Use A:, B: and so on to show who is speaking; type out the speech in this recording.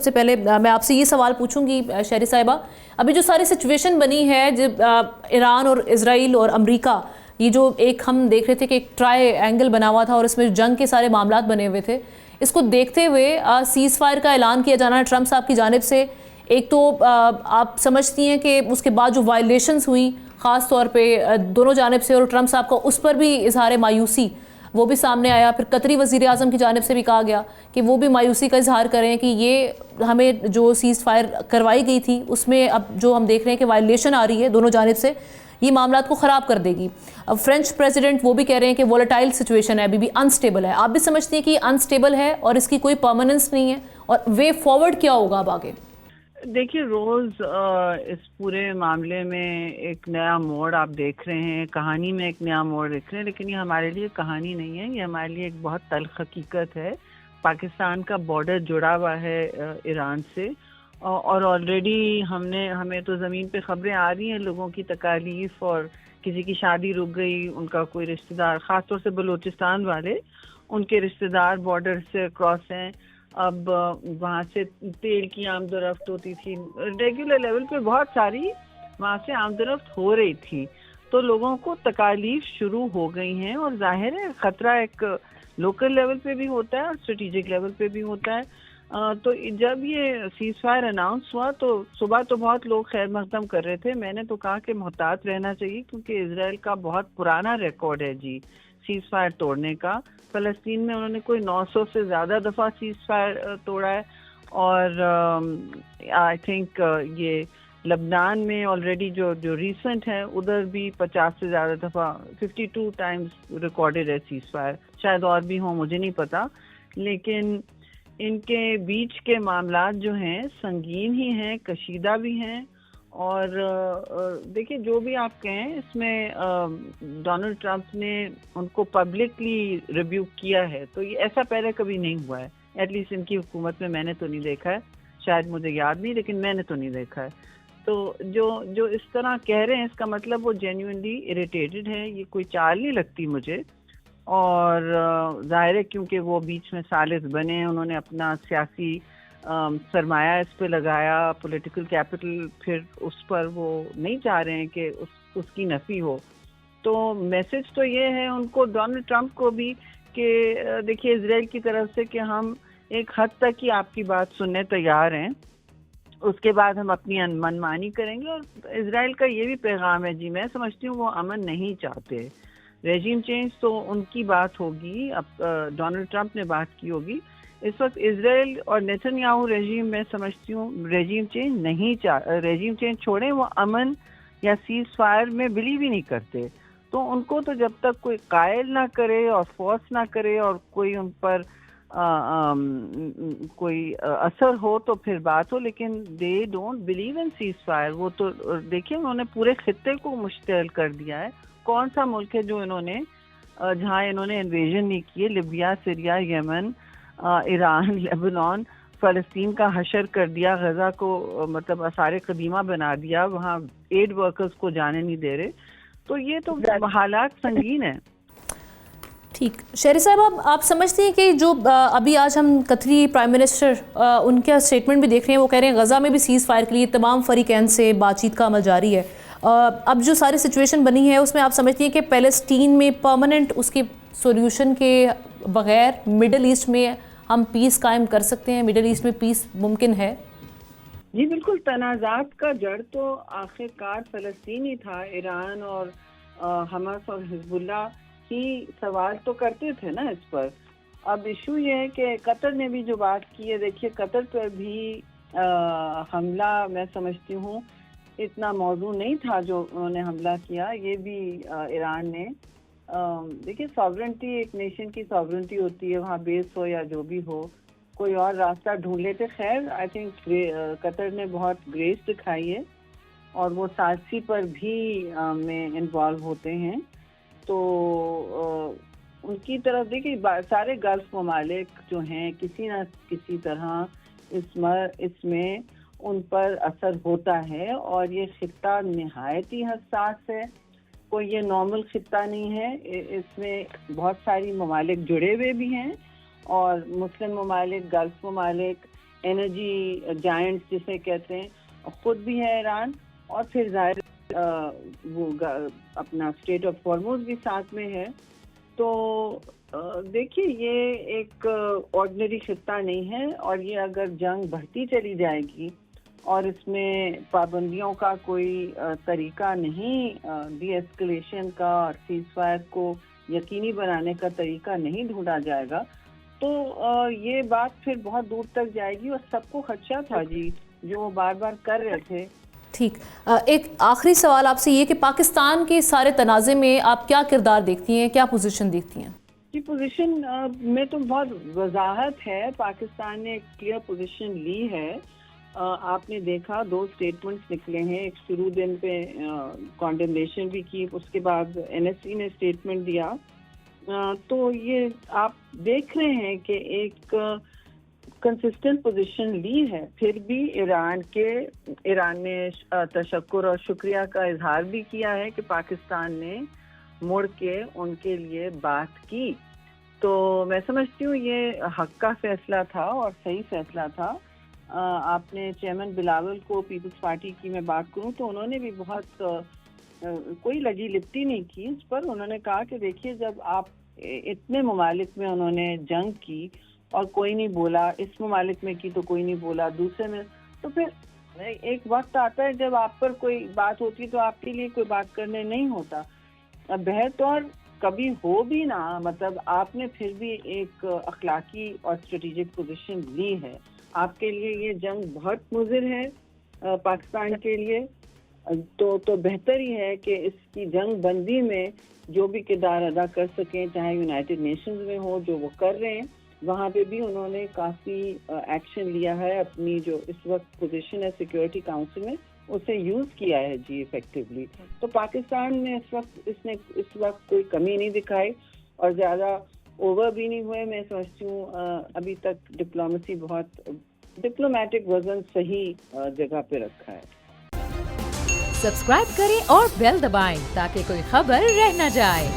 A: سے پہلے میں آپ سے یہ سوال پوچھوں گی شہری صاحبہ، ابھی جو ساری سچویشن بنی ہے جب ایران اور اسرائیل اور امریکہ، یہ جو ایک ہم دیکھ رہے تھے کہ ایک ٹرائی اینگل بنا ہوا تھا اور اس میں جنگ کے سارے معاملات بنے ہوئے تھے، اس کو دیکھتے ہوئے سیز فائر کا اعلان کیا جانا ٹرمپ صاحب کی جانب سے، ایک تو آپ سمجھتی ہیں کہ اس کے بعد جو وائلیشنز ہوئی خاص طور پہ دونوں جانب سے، اور ٹرمپ صاحب کا اس پر بھی اظہار مایوسی وہ بھی سامنے آیا، پھر قطری وزیر اعظم کی جانب سے بھی کہا گیا کہ وہ بھی مایوسی کا اظہار کریں کہ یہ ہمیں جو سیز فائر کروائی گئی تھی اس میں اب جو ہم دیکھ رہے ہیں کہ وائلیشن آ رہی ہے دونوں جانب سے، یہ معاملات کو خراب کر دے گی۔ اب فرینچ پریزیڈنٹ وہ بھی کہہ رہے ہیں کہ وولٹائل سچویشن ہے، ابھی بھی انسٹیبل ہے، آپ بھی سمجھتے ہیں کہ یہ انسٹیبل ہے اور اس کی کوئی پرماننس نہیں ہے، اور وے فارورڈ کیا ہوگا اب آگے؟
B: دیکھیے روز اس پورے معاملے میں ایک نیا موڑ آپ دیکھ رہے ہیں، کہانی میں ایک نیا موڑ دیکھ رہے ہیں، لیکن یہ ہمارے لیے کہانی نہیں ہے، یہ ہمارے لیے ایک بہت تلخ حقیقت ہے۔ پاکستان کا بارڈر جڑا ہوا ہے ایران سے، اور آلریڈی ہمیں تو زمین پہ خبریں آ رہی ہیں لوگوں کی تکالیف، اور کسی کی شادی رک گئی، ان کا کوئی رشتہ دار، خاص طور سے بلوچستان والے، ان کے رشتہ دار بارڈر سے کراس ہیں۔ اب وہاں سے تیل کی آمد و رفت ہوتی تھی ریگولر لیول پہ، بہت ساری وہاں سے آمد و رفت ہو رہی تھی، تو لوگوں کو تکالیف شروع ہو گئی ہیں، اور ظاہر ہے خطرہ ایک لوکل لیول پہ بھی ہوتا ہے اور اسٹریٹجک لیول پہ بھی ہوتا ہے۔ تو جب یہ سیز فائر اناؤنس ہوا تو صبح تو بہت لوگ خیر مقدم کر رہے تھے، میں نے تو کہا کہ محتاط رہنا چاہیے، کیونکہ اسرائیل کا بہت پرانا ریکارڈ ہے جی سیز فائر توڑنے کا۔ فلسطین میں انہوں نے کوئی 900 سے زیادہ دفعہ سیز فائر توڑا ہے، اور آئی تھنک یہ لبنان میں آلریڈی جو ریسنٹ ہے ادھر بھی 50 سے زیادہ دفعہ 52 ٹائمز ریکارڈڈ ہے سیز فائر، شاید اور بھی ہوں مجھے نہیں پتا، لیکن ان کے بیچ کے معاملات جو ہیں سنگین ہی ہیں، کشیدہ بھی ہیں، اور دیکھیں جو بھی آپ کہیں اس میں ڈونلڈ ٹرمپ نے ان کو پبلکلی ریبیوک کیا ہے، تو یہ ایسا پہلے کبھی نہیں ہوا ہے، ایٹ لیسٹ ان کی حکومت میں نے تو نہیں دیکھا ہے، شاید مجھے یاد نہیں لیکن میں نے تو نہیں دیکھا ہے۔ تو جو اس طرح کہہ رہے ہیں اس کا مطلب وہ جینیونلی اریٹیٹڈ ہے، یہ کوئی چال نہیں لگتی مجھے، اور ظاہر ہے کیونکہ وہ بیچ میں ثالث بنے، انہوں نے اپنا سیاسی سرمایہ اس پہ لگایا، پولیٹیکل کیپٹل، پھر اس پر وہ نہیں چاہ رہے ہیں کہ اس کی نفی ہو۔ تو میسج تو یہ ہے ان کو، ڈونلڈ ٹرمپ کو بھی، کہ دیکھیے اسرائیل کی طرف سے کہ ہم ایک حد تک ہی آپ کی بات سننے تیار ہیں، اس کے بعد ہم اپنی من مانی کریں گے۔ اور اسرائیل کا یہ بھی پیغام ہے جی، میں سمجھتی ہوں وہ امن نہیں چاہتے، ریجیم چینج تو ان کی بات ہوگی، اب ڈونلڈ ٹرمپ نے بات کی ہوگی، اس وقت اسرائیل اور نیتن یاہو ریجیم میں سمجھتی ہوں ریجیم چینج نہیں ریجیم چینج چھوڑیں، وہ امن یا سیز فائر میں بلیو ہی نہیں کرتے، تو ان کو تو جب تک کوئی قائل نہ کرے اور فورس نہ کرے اور کوئی ان پر کوئی اثر ہو تو پھر بات ہو، لیکن they don't believe in cease fire. وہ تو دیکھیں انہوں نے پورے خطے کو مشتعل کر دیا ہے، کون سا ملک ہے جو جہاں انہوں نے انویژن نہیں کی ہے؟ لیبیا، سیریا، یمن، ایران، لیبنان، فلسطین کا حشر کر دیا، غزہ کو مطلب آثار قدیمہ بنا دیا، وہاں ایڈ ورکرز کو جانے نہیں دے رہے، تو یہ تو حالات سنگین ہیں۔
A: ٹھیک، شہری صاحب آپ سمجھتے ہیں کہ جو ابھی آج ہم قطری پرائم منسٹر ان کا اسٹیٹمنٹ بھی دیکھ رہے ہیں، وہ کہہ رہے ہیں غزہ میں بھی سیز فائر کے لیے تمام فریقین سے بات چیت کا عمل جاری ہے، اب جو ساری سچویشن بنی ہے اس میں آپ سمجھتی ہیں کہ پیلسٹین میں پرماننٹ اس کے سولوشن کے بغیر مڈل ایسٹ میں ہم پیس قائم کر سکتے ہیں، مڈل ایسٹ میں پیس ممکن ہے؟
B: جی بالکل، تنازعات کا جڑ تو آخر کار فلسطین ہی تھا، ایران اور حماس اور حزب اللہ ہی سوال تو کرتے تھے نا اس پر۔ اب ایشو یہ ہے کہ قطر نے بھی جو بات کی ہے، دیکھیے قطر پر بھی حملہ میں سمجھتی ہوں اتنا موضوع نہیں تھا جو انہوں نے حملہ کیا، یہ بھی ایران نے، دیکھیے ساورنٹی ایک نیشن کی ساورنٹی ہوتی ہے، وہاں بیس ہو یا جو بھی ہو، کوئی اور راستہ ڈھونڈ لیتے۔ خیر آئی تھنک قطر نے بہت گریس دکھائی ہے، اور وہ سازشی پر بھی میں انوالو ہوتے ہیں، تو ان کی طرف دیکھیے سارے گلف ممالک جو ہیں کسی نہ کسی طرح اس میں ان پر اثر ہوتا ہے، اور یہ خطہ نہایت ہی حساس ہے، کوئی یہ نارمل خطہ نہیں ہے، اس میں بہت ساری ممالک جڑے ہوئے بھی ہیں، اور مسلم ممالک، گلف ممالک، انرجی جائنٹس جسے کہتے ہیں خود بھی ہے ایران، اور پھر ظاہر وہ اپنا اسٹیٹ آف ہارموز بھی ساتھ میں ہے. تو دیکھیے یہ ایک آرڈنری خطہ نہیں ہے، اور یہ اگر جنگ بڑھتی چلی جائے گی اور اس میں پابندیوں کا کوئی طریقہ نہیں، ڈی ایسکلیشن کا اور سیز فائر کو یقینی بنانے کا طریقہ نہیں ڈھونڈا جائے گا، تو یہ بات پھر بہت دور تک جائے گی. اور سب کو خدشہ تھا جی جو وہ بار بار کر رہے تھے.
A: ٹھیک، ایک آخری سوال آپ سے یہ کہ پاکستان کے سارے تنازع میں آپ کیا کردار دیکھتی ہیں، کیا پوزیشن دیکھتی ہیں؟
B: جی پوزیشن میں تو بہت وضاحت ہے. پاکستان نے ایک کلیئر پوزیشن لی ہے. آپ نے دیکھا 2 اسٹیٹمنٹس نکلے ہیں، ایک شروع دن پہ کانڈمنیشن بھی کی، اس کے بعد NSC نے اسٹیٹمنٹ دیا. تو یہ آپ دیکھ رہے ہیں کہ ایک کنسسٹنٹ پوزیشن لی ہے. پھر بھی ایران نے تشکر اور شکریہ کا اظہار بھی کیا ہے کہ پاکستان نے مڑ کے ان کے لیے بات کی. تو میں سمجھتی ہوں یہ حق کا فیصلہ تھا اور صحیح فیصلہ تھا. آپ نے چیئرمین بلاول کو پیپلز پارٹی کی میں بات کروں تو انہوں نے بھی بہت کوئی لگی لپٹی نہیں کی اس پر. انہوں نے کہا کہ دیکھیے جب آپ اتنے ممالک میں انہوں نے جنگ کی اور کوئی نہیں بولا، اس ممالک میں کی تو کوئی نہیں بولا، دوسرے میں، تو پھر ایک وقت آتا ہے جب آپ پر کوئی بات ہوتی تو آپ کے لیے کوئی بات کرنے نہیں ہوتا. بہتر کبھی ہو بھی نہ، مطلب آپ نے پھر بھی ایک اخلاقی اور اسٹریٹجک پوزیشن لی ہے. آپ کے لیے یہ جنگ بہت مضر ہے پاکستان کے لیے، تو بہتر ہی ہے کہ اس کی جنگ بندی میں جو بھی کردار ادا کر سکیں، چاہے یونائٹڈ نیشنز میں ہو جو وہ کر رہے ہیں، وہاں پہ بھی انہوں نے کافی ایکشن لیا ہے. اپنی جو اس وقت پوزیشن ہے سیکورٹی کاؤنسل میں اسے یوز کیا ہے جی افیکٹولی. تو پاکستان نے اس وقت کوئی کمی نہیں دکھائی اور زیادہ اوور بھی نہیں ہوئے. میں سمجھتی ہوں ابھی تک ڈپلومیٹک وزن صحیح جگہ پہ رکھا ہے.
C: سبسکرائب کریں اور بیل دبائیں تاکہ کوئی خبر رہ نہ جائے.